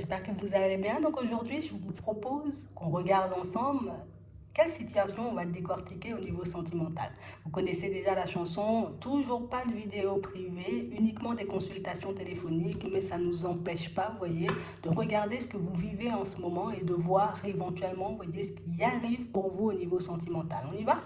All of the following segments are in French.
j'espère que vous allez bien. Donc aujourd'hui, je vous propose qu'on regarde ensemble quelle situation on va décortiquer au niveau sentimental. Vous connaissez déjà la chanson, toujours pas de vidéo privée, uniquement des consultations téléphoniques, mais ça ne nous empêche pas, vous voyez, de regarder ce que vous vivez en ce moment et de voir éventuellement, vous voyez, ce qui arrive pour vous au niveau sentimental. On y va?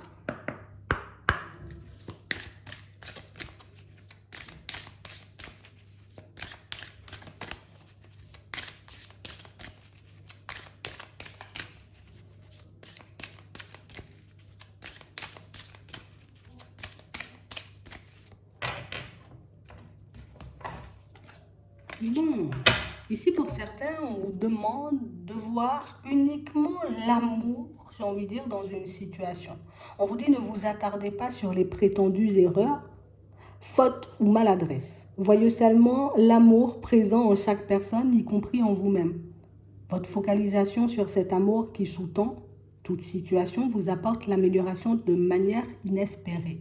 Bon, ici pour certains, on vous demande de voir uniquement l'amour, j'ai envie de dire, dans une situation. On vous dit ne vous attardez pas sur les prétendues erreurs, fautes ou maladresses. Voyez seulement l'amour présent en chaque personne, y compris en vous-même. Votre focalisation sur cet amour qui sous-tend toute situation vous apporte l'amélioration de manière inespérée.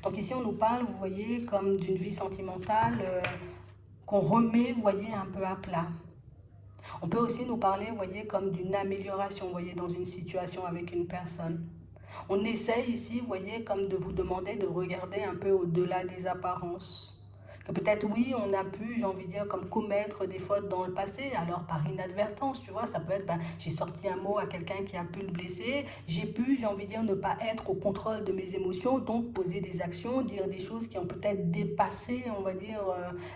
Donc ici, on nous parle, vous voyez, comme d'une vie sentimentale qu'on remet, vous voyez, un peu à plat. On peut aussi nous parler, vous voyez, comme d'une amélioration, vous voyez, dans une situation avec une personne. On essaye ici, vous voyez, comme de vous demander de regarder un peu au-delà des apparences. Que peut-être, oui, on a pu, j'ai envie de dire, comme commettre des fautes dans le passé, alors par inadvertance, tu vois, ça peut être, ben, j'ai sorti un mot à quelqu'un qui a pu le blesser, j'ai pu, j'ai envie de dire, ne pas être au contrôle de mes émotions, donc poser des actions, dire des choses qui ont peut-être dépassé, on va dire,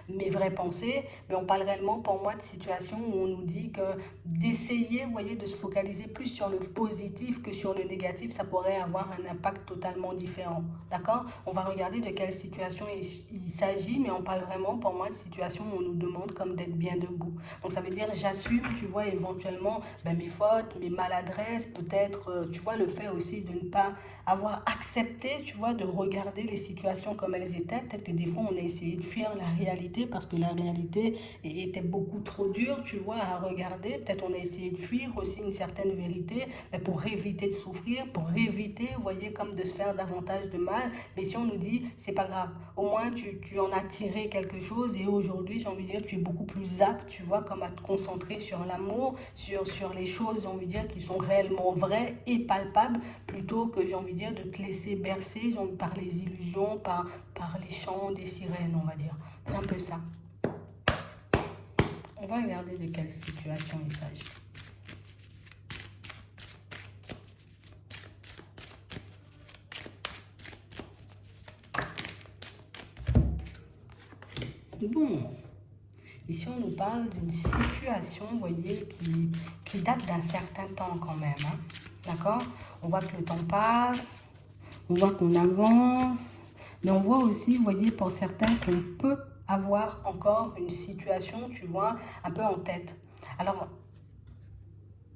mes vraies pensées, mais on parle réellement, pour moi, de situations où on nous dit que d'essayer, vous voyez, de se focaliser plus sur le positif que sur le négatif, ça pourrait avoir un impact totalement différent, d'accord? On va regarder de quelle situation il s'agit, mais on parle vraiment, pour moi, de situations où on nous demande comme d'être bien debout. Donc ça veut dire, j'assume, tu vois, éventuellement, ben, mes fautes, mes maladresses, peut-être, tu vois, le fait aussi de ne pas avoir accepté, tu vois, de regarder les situations comme elles étaient. Peut-être que des fois, on a essayé de fuir la réalité parce que la réalité était beaucoup trop dure, tu vois, à regarder. Peut-être on a essayé de fuir aussi une certaine vérité, mais pour éviter de souffrir, pour éviter, vous voyez, comme de se faire davantage de mal. Mais si on nous dit, c'est pas grave, au moins tu en as tiré quelque chose et aujourd'hui, j'ai envie de dire, tu es beaucoup plus apte, tu vois, comme à te concentrer sur l'amour, sur les choses, j'ai envie de dire, qui sont réellement vraies et palpables, plutôt que, j'ai envie de dire, de te laisser bercer par les illusions, par les chants des sirènes, on va dire. C'est un peu ça. On va regarder de quelle situation il s'agit. Bon, ici on nous parle d'une situation, vous voyez, qui date d'un certain temps quand même. Hein. D'accord? On voit que le temps passe, on voit qu'on avance, mais on voit aussi, vous voyez, pour certains qu'on peut avoir encore une situation, tu vois, un peu en tête. Alors,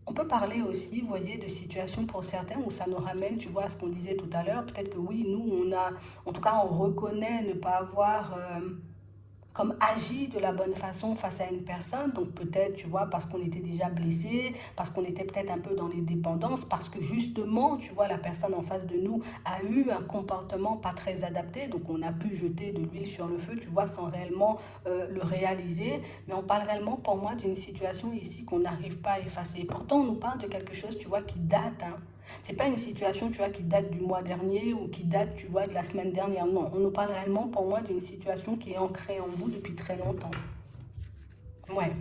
on peut parler aussi, vous voyez, de situations pour certains où ça nous ramène, tu vois, à ce qu'on disait tout à l'heure. Peut-être que oui, nous, en tout cas, on reconnaît ne pas avoir comme agi de la bonne façon face à une personne. Donc peut-être, tu vois, parce qu'on était déjà blessé, parce qu'on était peut-être un peu dans les dépendances, parce que justement, tu vois, la personne en face de nous a eu un comportement pas très adapté. Donc on a pu jeter de l'huile sur le feu, tu vois, sans réellement le réaliser. Mais on parle réellement, pour moi, d'une situation ici qu'on n'arrive pas à effacer. Et pourtant, on nous parle de quelque chose, tu vois, qui date, hein. C'est pas une situation, tu vois, qui date du mois dernier ou qui date, tu vois, de la semaine dernière. Non, on nous parle réellement, pour moi, d'une situation qui est ancrée en vous depuis très longtemps. Ouais.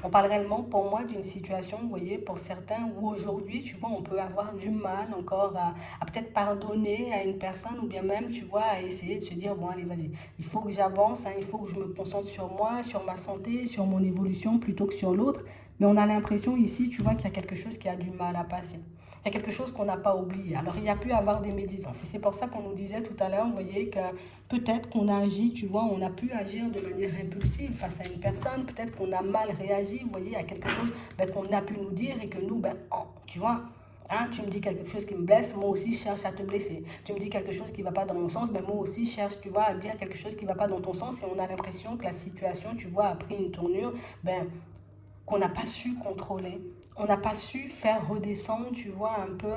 On parle réellement, pour moi, d'une situation, vous voyez, pour certains, où aujourd'hui, tu vois, on peut avoir du mal encore à peut-être pardonner à une personne ou bien même, tu vois, à essayer de se dire, bon, allez, vas-y, il faut que j'avance, hein, il faut que je me concentre sur moi, sur ma santé, sur mon évolution plutôt que sur l'autre. Mais on a l'impression ici, tu vois, qu'il y a quelque chose qui a du mal à passer. Il y a quelque chose qu'on n'a pas oublié. Alors, il y a pu avoir des médisances. Et c'est pour ça qu'on nous disait tout à l'heure, vous voyez, que peut-être qu'on a agi, tu vois, on a pu agir de manière impulsive face à une personne. Peut-être qu'on a mal réagi, vous voyez, à quelque chose ben, qu'on a pu nous dire et que nous, ben, oh, tu vois, hein, tu me dis quelque chose qui me blesse, moi aussi je cherche à te blesser. Tu me dis quelque chose qui ne va pas dans mon sens, ben moi aussi je cherche, tu vois, à dire quelque chose qui ne va pas dans ton sens. Et on a l'impression que la situation, tu vois, a pris une tournure, ben, qu'on n'a pas su contrôler. On n'a pas su faire redescendre, tu vois, un peu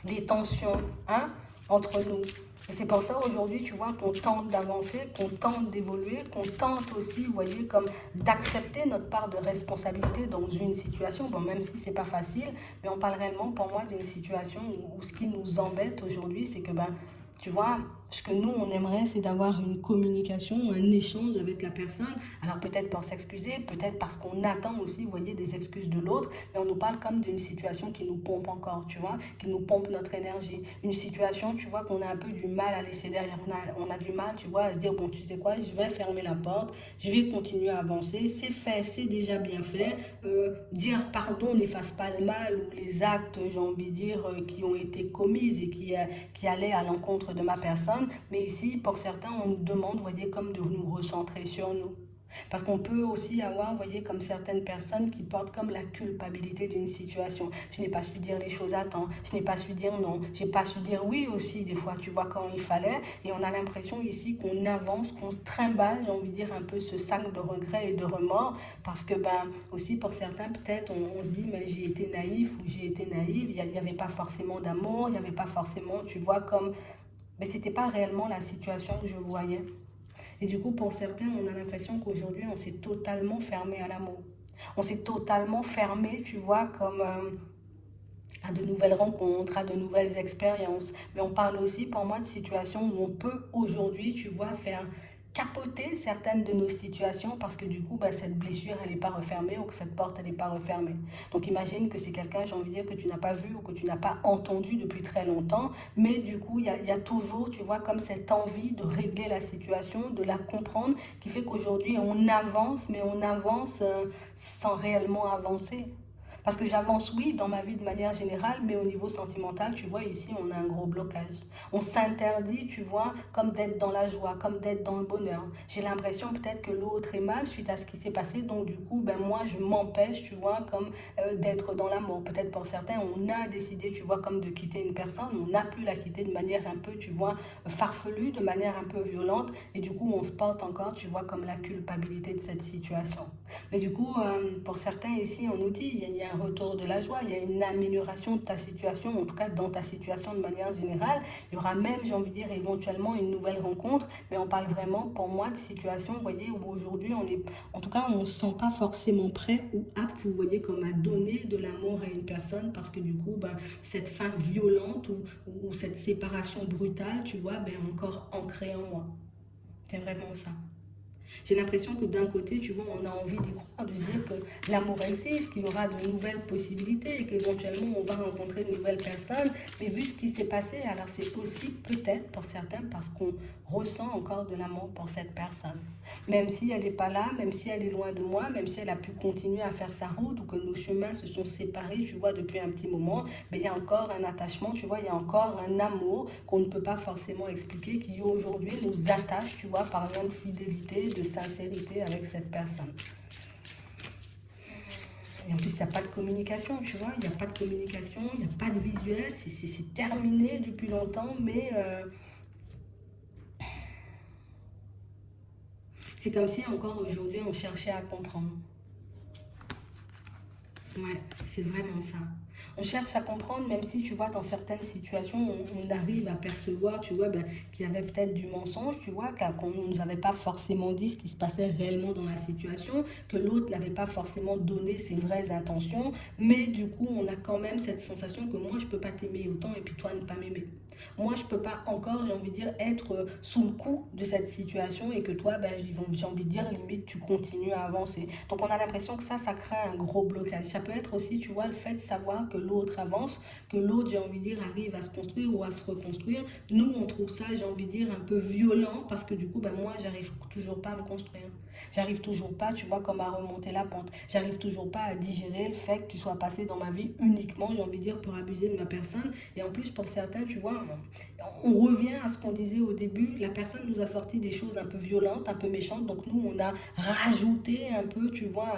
les tensions. Hein? entre nous. Et c'est pour ça aujourd'hui, tu vois, qu'on tente d'avancer, qu'on tente d'évoluer, qu'on tente aussi, vous voyez, comme d'accepter notre part de responsabilité dans une situation. Bon, même si c'est pas facile, mais on parle réellement pour moi d'une situation où ce qui nous embête aujourd'hui, c'est que, ben, tu vois, ce que nous, on aimerait, c'est d'avoir une communication, un échange avec la personne. Alors peut-être pour s'excuser, peut-être parce qu'on attend aussi, vous voyez, des excuses de l'autre, mais on nous parle comme d'une situation qui nous pompe encore, tu vois, qui nous pompe notre énergie. Une situation, tu vois, qu'on a un peu du mal à laisser derrière. On a du mal, tu vois, à se dire, bon, tu sais quoi, je vais fermer la porte, je vais continuer à avancer, c'est fait, c'est déjà bien fait. Dire pardon n'efface pas le mal ou les actes, j'ai envie de dire, qui ont été commis et qui allaient à l'encontre de ma personne. Mais ici, pour certains, on nous demande, vous voyez, comme de nous recentrer sur nous. Parce qu'on peut aussi avoir, vous voyez, comme certaines personnes qui portent comme la culpabilité d'une situation. Je n'ai pas su dire les choses à temps, je n'ai pas su dire non, j'ai pas su dire oui aussi, des fois, tu vois, quand il fallait. Et on a l'impression ici qu'on avance, qu'on se trimballe, j'ai envie de dire, un peu ce sac de regrets et de remords. Parce que, ben, aussi pour certains, peut-être, on se dit, mais j'ai été naïf ou j'ai été naïve, il n'y avait pas forcément d'amour, il n'y avait pas forcément, tu vois, comme. Mais c'était pas réellement la situation que je voyais. Et du coup, pour certains, on a l'impression qu'aujourd'hui, on s'est totalement fermé à l'amour. On s'est totalement fermé, tu vois, comme à de nouvelles rencontres, à de nouvelles expériences. Mais on parle aussi, pour moi, de situations où on peut aujourd'hui, tu vois, faire capoter certaines de nos situations parce que du coup, bah, cette blessure, elle n'est pas refermée ou que cette porte, elle n'est pas refermée. Donc imagine que c'est quelqu'un, j'ai envie de dire, que tu n'as pas vu ou que tu n'as pas entendu depuis très longtemps, mais du coup, il y a toujours, tu vois, comme cette envie de régler la situation, de la comprendre, qui fait qu'aujourd'hui, on avance, mais on avance sans réellement avancer. Parce que j'avance, oui, dans ma vie de manière générale, mais au niveau sentimental, tu vois, ici, on a un gros blocage. On s'interdit, tu vois, comme d'être dans la joie, comme d'être dans le bonheur. J'ai l'impression peut-être que l'autre est mal suite à ce qui s'est passé, donc du coup, ben moi, je m'empêche, tu vois, comme d'être dans l'amour. Peut-être pour certains, on a décidé, tu vois, comme de quitter une personne, on n'a pu la quitter de manière un peu, tu vois, farfelue, de manière un peu violente, et du coup, on se porte encore, tu vois, comme la culpabilité de cette situation. Mais du coup, pour certains ici, on nous dit, il y a un retour de la joie, il y a une amélioration de ta situation, en tout cas dans ta situation de manière générale. Il y aura même, j'ai envie de dire, éventuellement une nouvelle rencontre, mais on parle vraiment, pour moi, de situation, vous voyez, où aujourd'hui, on est, en tout cas, on ne se sent pas forcément prêt ou apte, vous voyez, comme à donner de l'amour à une personne, parce que du coup, ben, cette fin violente ou cette séparation brutale, tu vois, ben, encore ancrée en moi. C'est vraiment ça. J'ai l'impression que d'un côté, tu vois, on a envie d'y croire, de se dire que l'amour existe, qu'il y aura de nouvelles possibilités et qu'éventuellement on va rencontrer de nouvelles personnes. Mais vu ce qui s'est passé, alors c'est aussi peut-être pour certains parce qu'on ressent encore de l'amour pour cette personne. Même si elle n'est pas là, même si elle est loin de moi, même si elle a pu continuer à faire sa route ou que nos chemins se sont séparés, tu vois, depuis un petit moment, mais il y a encore un attachement, tu vois, il y a encore un amour qu'on ne peut pas forcément expliquer qui aujourd'hui nous attache, tu vois, par lien de fidélité, de sincérité avec cette personne. Et en plus, il n'y a pas de communication, tu vois, il n'y a pas de communication, il n'y a pas de visuel, c'est terminé depuis longtemps, mais c'est comme si encore aujourd'hui on cherchait à comprendre. Ouais, c'est vraiment ça. On cherche à comprendre, même si tu vois, dans certaines situations, on arrive à percevoir, tu vois, ben, qu'il y avait peut-être du mensonge, tu vois, qu'on ne nous avait pas forcément dit ce qui se passait réellement dans la situation, que l'autre n'avait pas forcément donné ses vraies intentions, mais du coup, on a quand même cette sensation que moi, je ne peux pas t'aimer autant et puis toi, ne pas m'aimer. Moi, je ne peux pas encore, j'ai envie de dire, être sous le coup de cette situation et que toi, ben, j'ai envie de dire, limite, tu continues à avancer. Donc, on a l'impression que ça crée un gros blocage. Ça peut être aussi, tu vois, le fait de savoir que l'autre avance, que l'autre, j'ai envie de dire, arrive à se construire ou à se reconstruire. Nous, on trouve ça, j'ai envie de dire, un peu violent parce que du coup, ben, moi, j'arrive toujours pas à me construire. J'arrive toujours pas, tu vois, comme à remonter la pente. J'arrive toujours pas à digérer le fait que tu sois passé dans ma vie uniquement, j'ai envie de dire, pour abuser de ma personne. Et en plus, pour certains, tu vois, on revient à ce qu'on disait au début. La personne nous a sorti des choses un peu violentes, un peu méchantes. Donc nous, on a rajouté un peu, tu vois,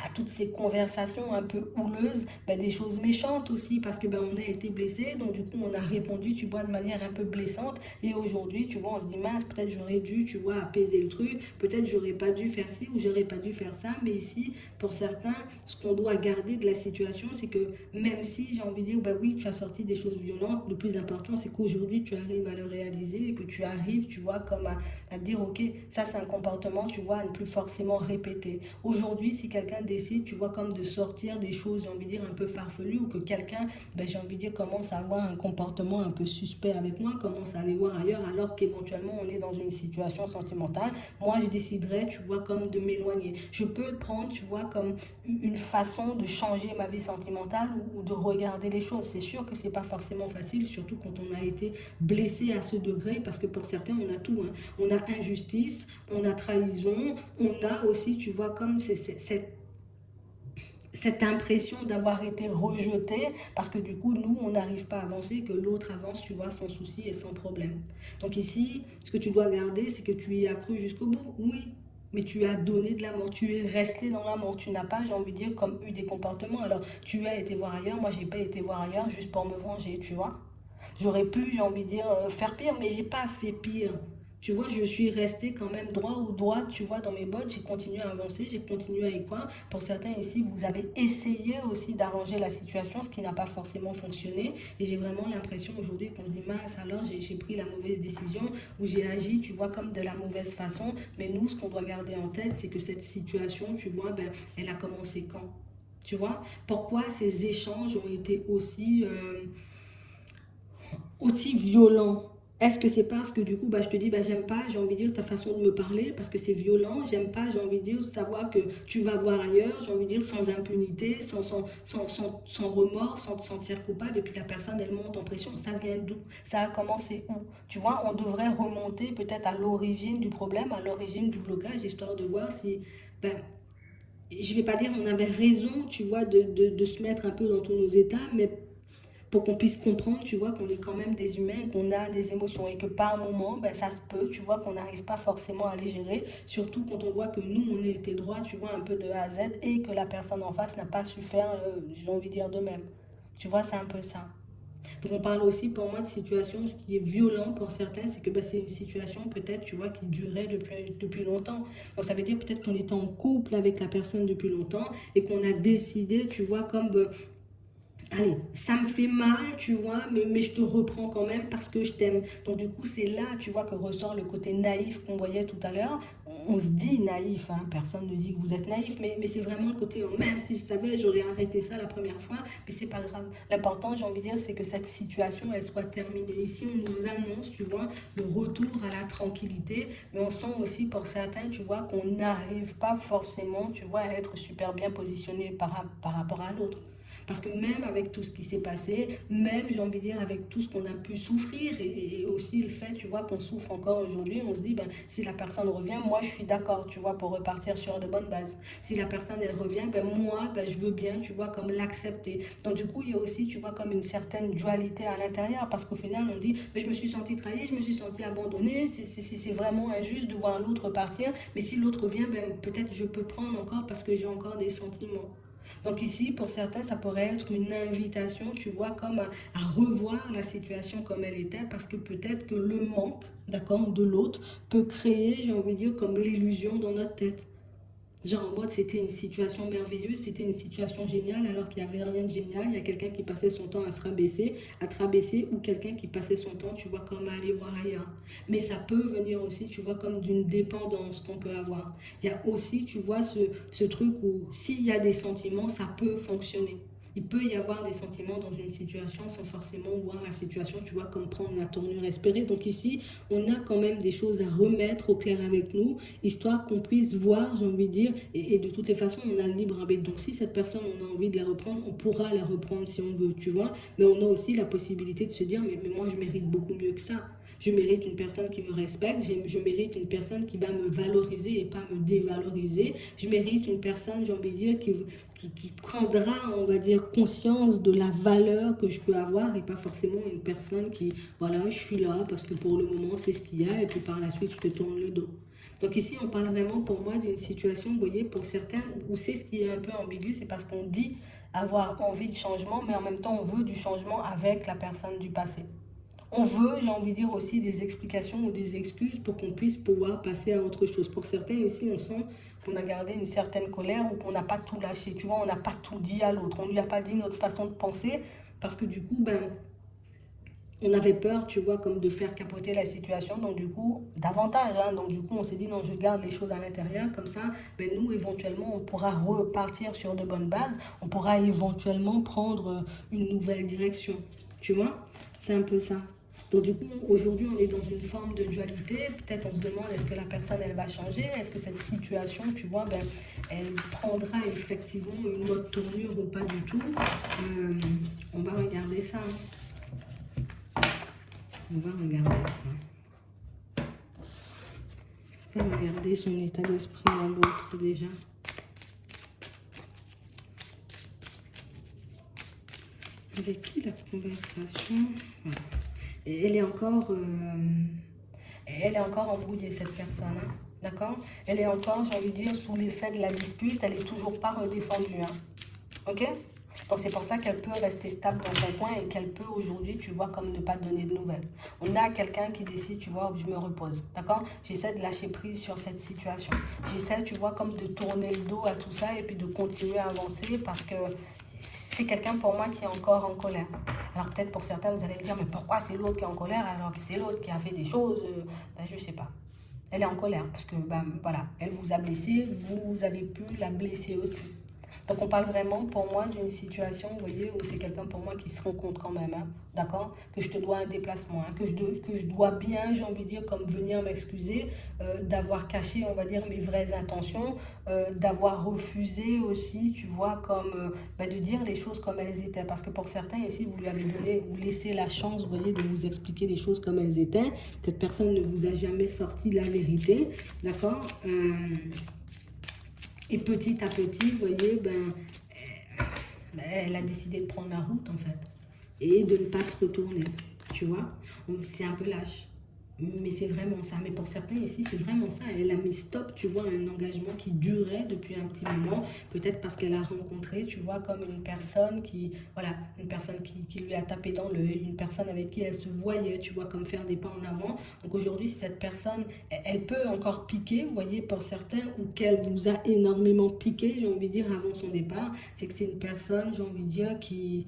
à toutes ces conversations un peu houleuses, ben, des choses méchantes aussi, parce que ben, on a été blessé, donc du coup on a répondu, tu vois, de manière un peu blessante, et aujourd'hui, tu vois, on se dit, mince, peut-être j'aurais dû, tu vois, apaiser le truc, peut-être j'aurais pas dû faire ci, ou j'aurais pas dû faire ça, mais ici, pour certains, ce qu'on doit garder de la situation, c'est que même si, j'ai envie de dire, ben oui, tu as sorti des choses violentes, le plus important, c'est qu'aujourd'hui, tu arrives à le réaliser, et que tu arrives, tu vois, comme à dire, ok, ça c'est un comportement, tu vois, à ne plus forcément répéter. Aujourd'hui, si quelqu'un décide, tu vois, comme de sortir des choses, j'ai envie de dire, un peu farfelues, ou que quelqu'un, ben, j'ai envie de dire, commence à avoir un comportement un peu suspect avec moi, commence à aller voir ailleurs, alors qu'éventuellement on est dans une situation sentimentale, moi je déciderais, tu vois, comme de m'éloigner. Je peux le prendre, tu vois, comme une façon de changer ma vie sentimentale ou de regarder les choses. C'est sûr que c'est pas forcément facile, surtout quand on a été blessé à ce degré, parce que pour certains, on a tout, hein. On a injustice, on a trahison, on a aussi, tu vois, comme cette impression d'avoir été rejeté, parce que du coup, nous, on n'arrive pas à avancer, que l'autre avance, tu vois, sans souci et sans problème. Donc ici, ce que tu dois garder, c'est que tu y as cru jusqu'au bout, oui, mais tu as donné de l'amour, tu es resté dans l'amour, tu n'as pas, j'ai envie de dire, comme eu des comportements. Alors, tu as été voir ailleurs, moi, j'ai pas été voir ailleurs juste pour me venger, tu vois. J'aurais pu, j'ai envie de dire, faire pire, mais j'ai pas fait pire. Tu vois, je suis restée quand même droit ou droite, tu vois, dans mes bottes. J'ai continué à avancer, j'ai continué à y croire. Pour certains ici, vous avez essayé aussi d'arranger la situation, ce qui n'a pas forcément fonctionné. Et j'ai vraiment l'impression aujourd'hui qu'on se dit, mince, alors j'ai pris la mauvaise décision ou j'ai agi, tu vois, comme de la mauvaise façon. Mais nous, ce qu'on doit garder en tête, c'est que cette situation, tu vois, ben, elle a commencé quand? Tu vois, pourquoi ces échanges ont été aussi violent? Est-ce que c'est parce que du coup, bah, je te dis, bah, j'aime pas, j'ai envie de dire ta façon de me parler parce que c'est violent, j'aime pas, j'ai envie de dire savoir que tu vas voir ailleurs, j'ai envie de dire sans impunité, sans remords, sans te sentir coupable, et puis la personne elle monte en pression, ça vient d'où? Ça a commencé où? Tu vois, on devrait remonter peut-être à l'origine du problème, à l'origine du blocage, histoire de voir si, ben, je vais pas dire on avait raison, tu vois, de se mettre un peu dans tous nos états, mais pour qu'on puisse comprendre, tu vois, qu'on est quand même des humains, qu'on a des émotions et que par moment, ben, ça se peut, tu vois, qu'on n'arrive pas forcément à les gérer, surtout quand on voit que nous, on a été droit, tu vois, un peu de A à Z et que la personne en face n'a pas su faire, j'ai envie de dire, de même. Tu vois, c'est un peu ça. Donc on parle aussi pour moi de situation, ce qui est violent pour certains, c'est que ben, c'est une situation peut-être, tu vois, qui durait depuis longtemps. Donc ça veut dire peut-être qu'on est en couple avec la personne depuis longtemps et qu'on a décidé, tu vois, comme allez, ça me fait mal, tu vois, mais je te reprends quand même parce que je t'aime. Donc du coup, c'est là, tu vois, que ressort le côté naïf qu'on voyait tout à l'heure. On se dit naïf, hein, personne ne dit que vous êtes naïf, mais c'est vraiment le côté, oh, même si je savais, j'aurais arrêté ça la première fois, mais c'est pas grave. L'important, j'ai envie de dire, c'est que cette situation, elle soit terminée. Ici, on nous annonce, tu vois, le retour à la tranquillité, mais on sent aussi pour certains, tu vois, qu'on n'arrive pas forcément, tu vois, à être super bien positionné par rapport à l'autre. Parce que même avec tout ce qui s'est passé, même, j'ai envie de dire, avec tout ce qu'on a pu souffrir et aussi le fait, tu vois, qu'on souffre encore aujourd'hui, on se dit, ben, si la personne revient, moi, je suis d'accord, tu vois, pour repartir sur de bonnes bases. Si la personne, elle revient, ben, moi, ben, je veux bien, tu vois, comme l'accepter. Donc, du coup, il y a aussi, tu vois, comme une certaine dualité à l'intérieur, parce qu'au final, on dit, mais je me suis senti trahi, je me suis senti abandonné, c'est vraiment injuste de voir l'autre partir, mais si l'autre vient, ben, peut-être je peux prendre encore parce que j'ai encore des sentiments. Donc ici, pour certains, ça pourrait être une invitation, tu vois, comme à revoir la situation comme elle était, parce que peut-être que le manque, d'accord, de l'autre peut créer, j'ai envie de dire, comme l'illusion dans notre tête. Genre en mode, c'était une situation merveilleuse, c'était une situation géniale, alors qu'il n'y avait rien de génial. Il y a quelqu'un qui passait son temps à te rabaisser, ou quelqu'un qui passait son temps, tu vois, comme à aller voir ailleurs. Mais ça peut venir aussi, tu vois, comme d'une dépendance qu'on peut avoir. Il y a aussi, tu vois, ce truc où s'il y a des sentiments, ça peut fonctionner. Il peut y avoir des sentiments dans une situation sans forcément voir la situation, tu vois, comme prendre la tournure espérée. Donc ici, on a quand même des choses à remettre au clair avec nous, histoire qu'on puisse voir, j'ai envie de dire, et de toutes les façons, on a le libre arbitre. Donc si cette personne, on a envie de la reprendre, on pourra la reprendre si on veut, tu vois. Mais on a aussi la possibilité de se dire, mais moi, je mérite beaucoup mieux que ça. Je mérite une personne qui me respecte, je mérite une personne qui va me valoriser et pas me dévaloriser. Je mérite une personne, j'ai envie de dire, qui prendra, on va dire, conscience de la valeur que je peux avoir et pas forcément une personne qui, voilà, je suis là parce que pour le moment, c'est ce qu'il y a et puis par la suite, je te tourne le dos. Donc ici, on parle vraiment pour moi d'une situation, vous voyez, pour certains, où c'est ce qui est un peu ambigu, c'est parce qu'on dit avoir envie de changement, mais en même temps, on veut du changement avec la personne du passé. On veut, j'ai envie de dire aussi, des explications ou des excuses pour qu'on puisse pouvoir passer à autre chose. Pour certains, ici, on sent qu'on a gardé une certaine colère ou qu'on n'a pas tout lâché. Tu vois, on n'a pas tout dit à l'autre. On ne lui a pas dit notre façon de penser parce que du coup, ben, on avait peur, tu vois, comme de faire capoter la situation. Donc, du coup, davantage. Hein, donc, du coup, on s'est dit, non, je garde les choses à l'intérieur. Comme ça, ben, nous, éventuellement, on pourra repartir sur de bonnes bases. On pourra éventuellement prendre une nouvelle direction. Tu vois, c'est un peu ça. Donc, du coup, aujourd'hui, on est dans une forme de dualité. Peut-être on se demande, est-ce que la personne, elle va changer? Est-ce que cette situation, tu vois, ben, elle prendra effectivement une autre tournure ou pas du tout? On va regarder ça. On va regarder ça. On va regarder son état d'esprit à l'autre déjà. Avec qui la conversation? Voilà. Et elle est encore embrouillée, cette personne. Hein. D'accord? Elle est encore, j'ai envie de dire, sous l'effet de la dispute. Elle n'est toujours pas redescendue. Hein. Ok? Donc c'est pour ça qu'elle peut rester stable dans son coin et qu'elle peut aujourd'hui, tu vois, comme ne pas donner de nouvelles. On a quelqu'un qui décide, tu vois, je me repose, d'accord? J'essaie de lâcher prise sur cette situation. J'essaie, tu vois, comme de tourner le dos à tout ça et puis de continuer à avancer parce que c'est quelqu'un pour moi qui est encore en colère. Alors peut-être pour certains, vous allez me dire, mais pourquoi c'est l'autre qui est en colère alors que c'est l'autre qui a fait des choses ben, je ne sais pas. Elle est en colère parce que, ben voilà, elle vous a blessé, vous avez pu la blesser aussi. Donc on parle vraiment pour moi d'une situation, vous voyez, où c'est quelqu'un pour moi qui se rend compte quand même, hein, d'accord, que je te dois un déplacement, hein, que je dois bien, j'ai envie de dire, comme venir m'excuser, d'avoir caché, on va dire, mes vraies intentions, d'avoir refusé aussi, tu vois, comme bah, de dire les choses comme elles étaient. Parce que pour certains ici, vous lui avez donné, vous laissez la chance, vous voyez, de vous expliquer les choses comme elles étaient. Cette personne ne vous a jamais sorti la vérité, d'accord. Et petit à petit, vous voyez, elle a décidé de prendre la route, en fait. Et de ne pas se retourner, tu vois. C'est un peu lâche. Mais c'est vraiment ça. Mais pour certains ici, c'est vraiment ça. Elle a mis stop, tu vois, à un engagement qui durait depuis un petit moment. Peut-être parce qu'elle a rencontré, tu vois, comme une personne qui, voilà, une personne qui lui a tapé dans l'œil, une personne avec qui elle se voyait, tu vois, comme faire des pas en avant. Donc aujourd'hui, si cette personne, elle peut encore piquer, vous voyez, pour certains, ou qu'elle vous a énormément piqué, j'ai envie de dire, avant son départ, c'est que c'est une personne, j'ai envie de dire, qui...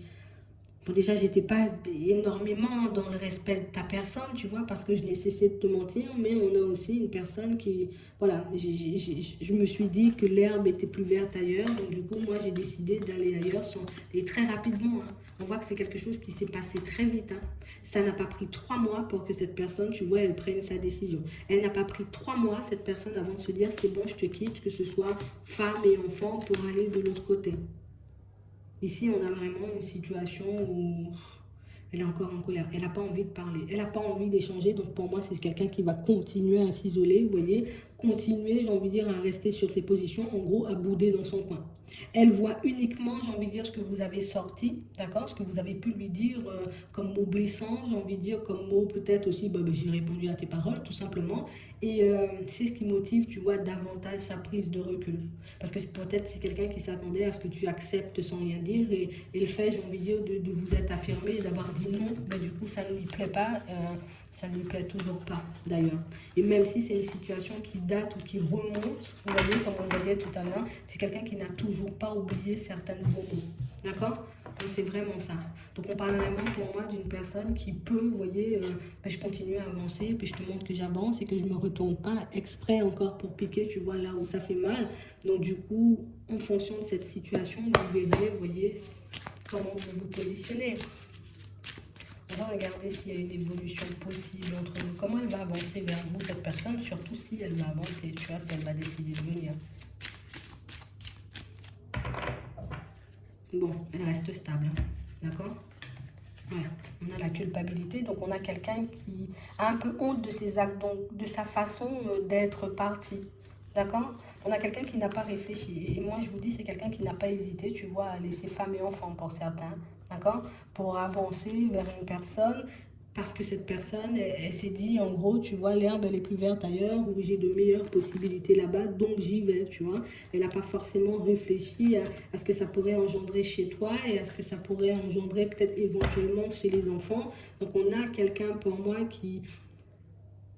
Bon, déjà, j'étais pas énormément dans le respect de ta personne, tu vois, parce que je n'ai cessé de te mentir, mais on a aussi une personne qui, voilà, je me suis dit que l'herbe était plus verte ailleurs, donc du coup, moi, j'ai décidé d'aller ailleurs, et très rapidement, hein. On voit que c'est quelque chose qui s'est passé très vite, hein. Ça n'a pas pris 3 mois pour que cette personne, tu vois, elle prenne sa décision. Elle n'a pas pris 3 mois, cette personne, avant de se dire, c'est bon, je te quitte, que ce soit femme et enfant, pour aller de l'autre côté. Ici, on a vraiment une situation où elle est encore en colère. Elle n'a pas envie de parler. Elle n'a pas envie d'échanger. Donc, pour moi, c'est quelqu'un qui va continuer à s'isoler, vous voyez. Continuer, j'ai envie de dire, à rester sur ses positions. En gros, à bouder dans son coin. Elle voit uniquement, j'ai envie de dire, ce que vous avez sorti, d'accord? Ce que vous avez pu lui dire comme mot blessant, j'ai envie de dire, comme mot peut-être aussi, j'ai répondu à tes paroles, tout simplement. Et c'est ce qui motive, tu vois, davantage sa prise de recul. Parce que peut-être c'est quelqu'un qui s'attendait à ce que tu acceptes sans rien dire. Et le fait, j'ai envie de dire, de vous être affirmé, d'avoir dit non, du coup, ça ne lui plaît pas. Ça ne lui plaît toujours pas, d'ailleurs. Et même si c'est une situation qui date ou qui remonte, vous voyez, comme on voyait tout à l'heure, c'est quelqu'un qui n'a toujours pas oublié certains bons mots. D'accord? Donc, c'est vraiment ça. Donc, on parle vraiment pour moi d'une personne qui peut, vous voyez, je continue à avancer, puis je te montre que j'avance et que je ne me retourne pas exprès encore pour piquer, tu vois, là où ça fait mal. Donc, du coup, en fonction de cette situation, vous verrez, vous voyez, comment vous vous positionnez. On va regarder s'il y a une évolution possible entre nous. Comment elle va avancer vers vous, cette personne, surtout si elle va avancer, tu vois, si elle va décider de venir. Bon, elle reste stable, hein. D'accord? Ouais, on a la culpabilité, donc on a quelqu'un qui a un peu honte de ses actes, donc de sa façon d'être parti. D'accord? On a quelqu'un qui n'a pas réfléchi. Et moi, je vous dis, c'est quelqu'un qui n'a pas hésité, tu vois, à laisser femme et enfant pour certains. D'accord? Pour avancer vers une personne parce que cette personne, elle s'est dit, en gros, tu vois, l'herbe, elle est plus verte ailleurs, ou j'ai de meilleures possibilités là-bas, donc j'y vais, tu vois. Elle n'a pas forcément réfléchi à ce que ça pourrait engendrer chez toi et à ce que ça pourrait engendrer peut-être éventuellement chez les enfants. Donc on a quelqu'un pour moi qui,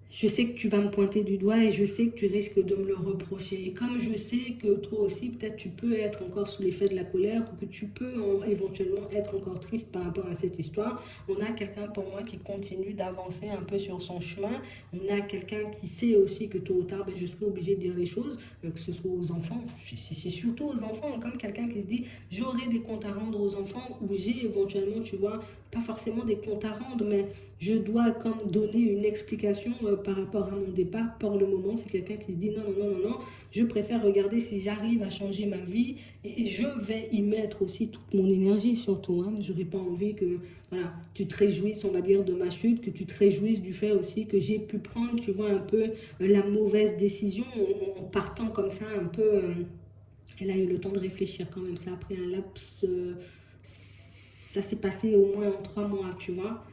je sais que tu vas me pointer du doigt et je sais que tu risques de me le reprocher. Et comme je sais que toi aussi, peut-être tu peux être encore sous l'effet de la colère ou que tu peux éventuellement être encore triste par rapport à cette histoire, on a quelqu'un pour moi qui continue d'avancer un peu sur son chemin. On a quelqu'un qui sait aussi que tôt ou tard, ben, je serai obligé de dire les choses, que ce soit aux enfants. C'est surtout aux enfants, comme quelqu'un qui se dit, j'aurai des comptes à rendre aux enfants ou j'ai éventuellement, tu vois, pas forcément des comptes à rendre, mais je dois comme donner une explication par rapport à mon départ. Pour le moment, c'est quelqu'un qui se dit non, non, non, non, non, je préfère regarder si j'arrive à changer ma vie et je vais y mettre aussi toute mon énergie surtout. Hein. Je n'aurais pas envie que voilà, tu te réjouisses, on va dire, de ma chute, que tu te réjouisses du fait aussi que j'ai pu prendre, tu vois, un peu la mauvaise décision en partant comme ça un peu. Elle a eu le temps de réfléchir quand même, ça a pris un laps. Ça s'est passé au moins en 3 mois, tu vois.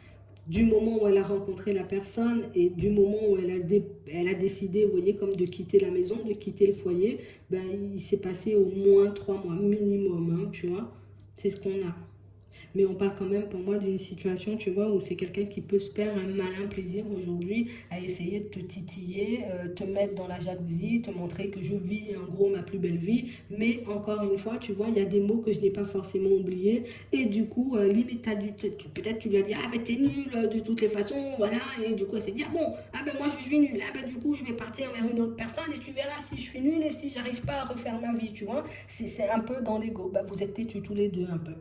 Du moment où elle a rencontré la personne et du moment où elle a décidé, vous voyez, comme de quitter la maison, de quitter le foyer, ben, il s'est passé au moins 3 mois minimum, hein, tu vois. C'est ce qu'on a. Mais on parle quand même pour moi d'une situation, tu vois, où c'est quelqu'un qui peut se faire un malin plaisir aujourd'hui à essayer de te titiller, te mettre dans la jalousie, te montrer que je vis en gros ma plus belle vie. Mais encore une fois, tu vois, il y a des mots que je n'ai pas forcément oubliés. Et du coup, limite, peut-être tu lui as dit, ah ben t'es nul de toutes les façons, voilà. Et du coup, elle s'est dit, ah bon, ah ben moi je suis nul. Ah ben du coup, je vais partir vers une autre personne et tu verras si je suis nul et si j'arrive pas à refaire ma vie, tu vois. C'est un peu dans l'ego. Ben, vous êtes têtus tous les deux un peu.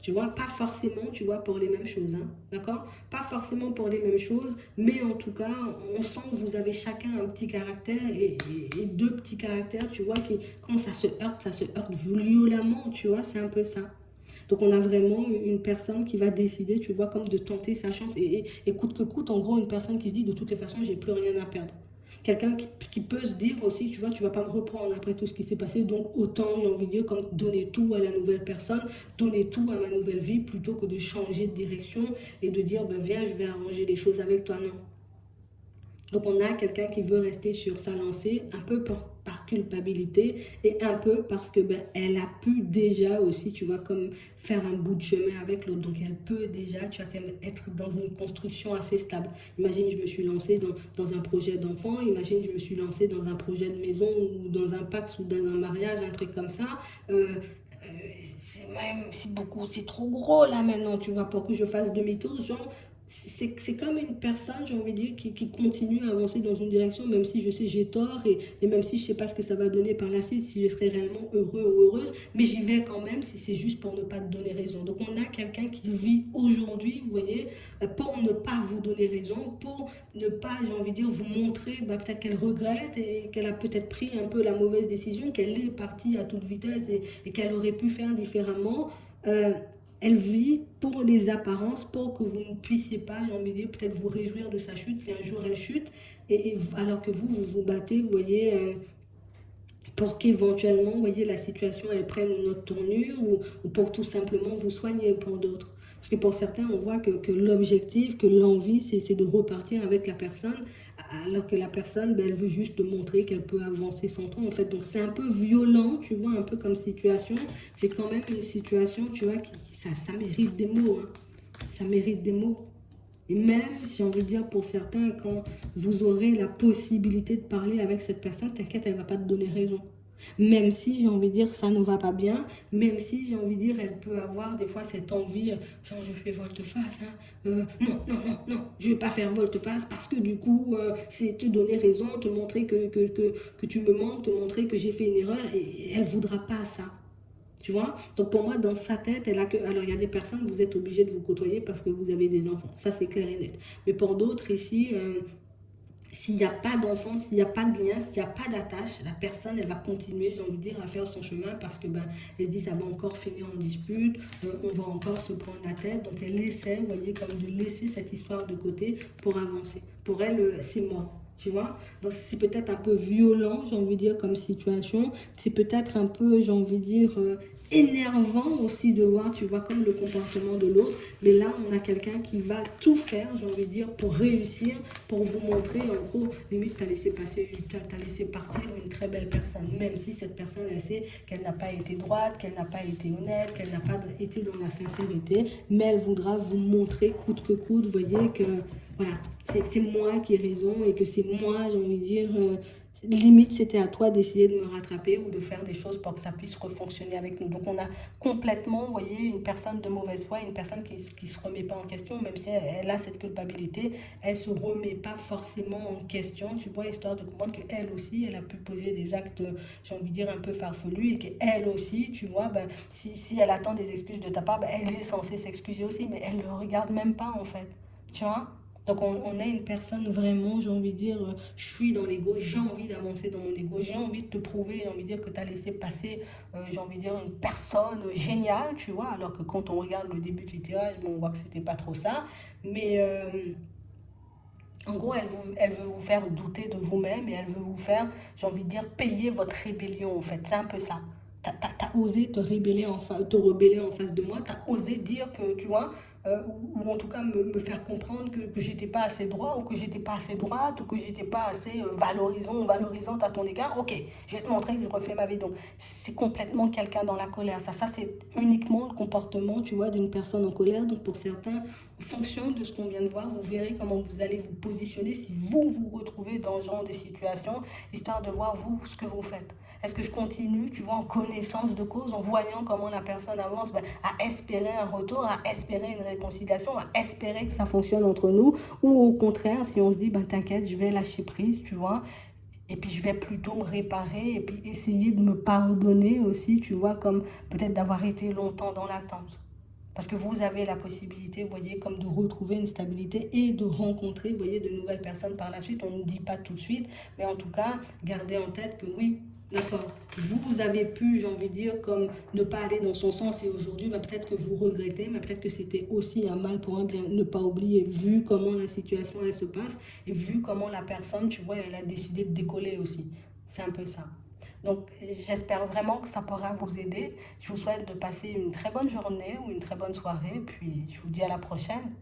Tu vois, pas forcément, tu vois, pour les mêmes choses, hein, d'accord. Pas forcément pour les mêmes choses, mais en tout cas, on sent que vous avez chacun un petit caractère et deux petits caractères, tu vois, qui, quand ça se heurte violemment, tu vois, c'est un peu ça. Donc on a vraiment une personne qui va décider, tu vois, comme de tenter sa chance et coûte que coûte, en gros, une personne qui se dit, de toutes les façons, j'ai plus rien à perdre. Quelqu'un qui peut se dire aussi, tu vois, tu vas pas me reprendre après tout ce qui s'est passé, donc autant, j'ai envie de dire, comme donner tout à la nouvelle personne, donner tout à ma nouvelle vie, plutôt que de changer de direction et de dire, ben viens, je vais arranger les choses avec toi, non. Donc on a quelqu'un qui veut rester sur sa lancée, un peu par culpabilité et un peu parce que ben, elle a pu déjà aussi, tu vois, comme faire un bout de chemin avec l'autre. Donc elle peut déjà, tu vas être dans une construction assez stable. Imagine, je me suis lancée dans un projet d'enfant, imagine, je me suis lancée dans un projet de maison ou dans un Pacs ou dans un mariage, un truc comme ça. C'est beaucoup, c'est trop gros là maintenant, tu vois, pour que je fasse demi-tour, genre, c'est comme une personne, j'ai envie de dire, qui continue à avancer dans une direction, même si je sais j'ai tort et même si je sais pas ce que ça va donner par la suite, si je serai réellement heureux ou heureuse, mais j'y vais quand même, si c'est juste pour ne pas te donner raison. Donc on a quelqu'un qui vit aujourd'hui, vous voyez, pour ne pas vous donner raison, pour ne pas, j'ai envie de dire, vous montrer bah, peut-être qu'elle regrette et qu'elle a peut-être pris un peu la mauvaise décision, qu'elle est partie à toute vitesse et qu'elle aurait pu faire différemment. Euh, Elle vit pour les apparences, pour que vous ne puissiez pas, j'ai envie de dire, peut-être vous réjouir de sa chute si un jour elle chute, alors que vous vous battez, vous voyez, pour qu'éventuellement, vous voyez, la situation elle prenne une autre tournure ou pour tout simplement vous soigner pour d'autres. Parce que pour certains, on voit que l'objectif, que l'envie, c'est de repartir avec la personne, alors que la personne, ben, elle veut juste montrer qu'elle peut avancer sans toi, en fait. Donc c'est un peu violent, tu vois, un peu comme situation. C'est quand même une situation, tu vois, ça mérite des mots, hein. Ça mérite des mots. Et même, j'ai envie de dire, pour certains, quand vous aurez la possibilité de parler avec cette personne, t'inquiète, elle ne va pas te donner raison. Même si, j'ai envie de dire, ça ne va pas bien, même si, j'ai envie de dire, elle peut avoir des fois cette envie, genre, je fais volte-face, hein, non, non, non, non, je ne vais pas faire volte-face parce que du coup, c'est te donner raison, te montrer que tu me manques, te montrer que j'ai fait une erreur, et elle ne voudra pas ça. Tu vois. Donc pour moi, dans sa tête, elle a que... Alors il y a des personnes, vous êtes obligés de vous côtoyer parce que vous avez des enfants. Ça, c'est clair et net. Mais pour d'autres ici, s'il n'y a pas d'enfant, s'il n'y a pas de lien, s'il n'y a pas d'attache, la personne, elle va continuer, j'ai envie de dire, à faire son chemin parce que ben, elle se dit, ça va encore finir en dispute, on va encore se prendre la tête. Donc elle essaie, vous voyez, comme de laisser cette histoire de côté pour avancer. Pour elle, c'est mort. Tu vois, donc c'est peut-être un peu violent, j'ai envie de dire, comme situation. C'est peut-être un peu, j'ai envie de dire, énervant aussi de voir, tu vois, comme le comportement de l'autre. Mais là, on a quelqu'un qui va tout faire, j'ai envie de dire, pour réussir, pour vous montrer, en gros, limite, t'as laissé partir une très belle personne. Même si cette personne, elle sait qu'elle n'a pas été droite, qu'elle n'a pas été honnête, qu'elle n'a pas été dans la sincérité. Mais elle voudra vous montrer coûte que coûte, vous voyez, que voilà, c'est moi qui ai raison et que c'est moi, j'ai envie de dire, limite c'était à toi d'essayer de me rattraper ou de faire des choses pour que ça puisse refonctionner avec nous. Donc on a complètement, vous voyez, une personne de mauvaise foi, une personne qui ne se remet pas en question, même si elle a cette culpabilité, elle ne se remet pas forcément en question, tu vois, histoire de comprendre qu'elle aussi, elle a pu poser des actes, j'ai envie de dire, un peu farfelus et qu'elle aussi, tu vois, ben, si elle attend des excuses de ta part, ben, elle est censée s'excuser aussi, mais elle ne le regarde même pas en fait, tu vois. Donc on a une personne vraiment, j'ai envie de dire, je suis dans l'ego, j'ai envie d'avancer dans mon ego, j'ai envie de te prouver, j'ai envie de dire que tu as laissé passer, j'ai envie de dire, une personne géniale, tu vois, alors que quand on regarde le début du tirage, bon, on voit que c'était pas trop ça, mais en gros, elle veut vous faire douter de vous-même et elle veut vous faire, j'ai envie de dire, payer votre rébellion en fait, c'est un peu ça. T'as osé te rebeller en face de moi, t'as osé dire que, tu vois, ou en tout cas me faire comprendre que j'étais pas assez droit ou que j'étais pas assez droite ou que j'étais pas assez valorisant ou valorisante à ton égard. Ok, je vais te montrer que je refais ma vie. Donc c'est complètement quelqu'un dans la colère. Ça c'est uniquement le comportement, tu vois, d'une personne en colère. Donc pour certains, en fonction de ce qu'on vient de voir, vous verrez comment vous allez vous positionner si vous vous retrouvez dans ce genre de situation, histoire de voir vous ce que vous faites. Est-ce que je continue, tu vois, en connaissance de cause, en voyant comment la personne avance, ben, à espérer un retour, à espérer une réconciliation, à espérer que ça fonctionne entre nous, ou au contraire, si on se dit, ben t'inquiète, je vais lâcher prise, tu vois, et puis je vais plutôt me réparer, et puis essayer de me pardonner aussi, tu vois, comme peut-être d'avoir été longtemps dans l'attente. Parce que vous avez la possibilité, vous voyez, comme de retrouver une stabilité et de rencontrer, vous voyez, de nouvelles personnes par la suite. On ne dit pas tout de suite, mais en tout cas, gardez en tête que oui, d'accord, vous avez pu, j'ai envie de dire, comme ne pas aller dans son sens et aujourd'hui, bah, peut-être que vous regrettez, mais peut-être que c'était aussi un mal pour un bien. Ne pas oublier, vu comment la situation elle se passe et vu comment la personne, tu vois, elle a décidé de décoller aussi. C'est un peu ça. Donc, j'espère vraiment que ça pourra vous aider. Je vous souhaite de passer une très bonne journée ou une très bonne soirée. Puis, je vous dis à la prochaine.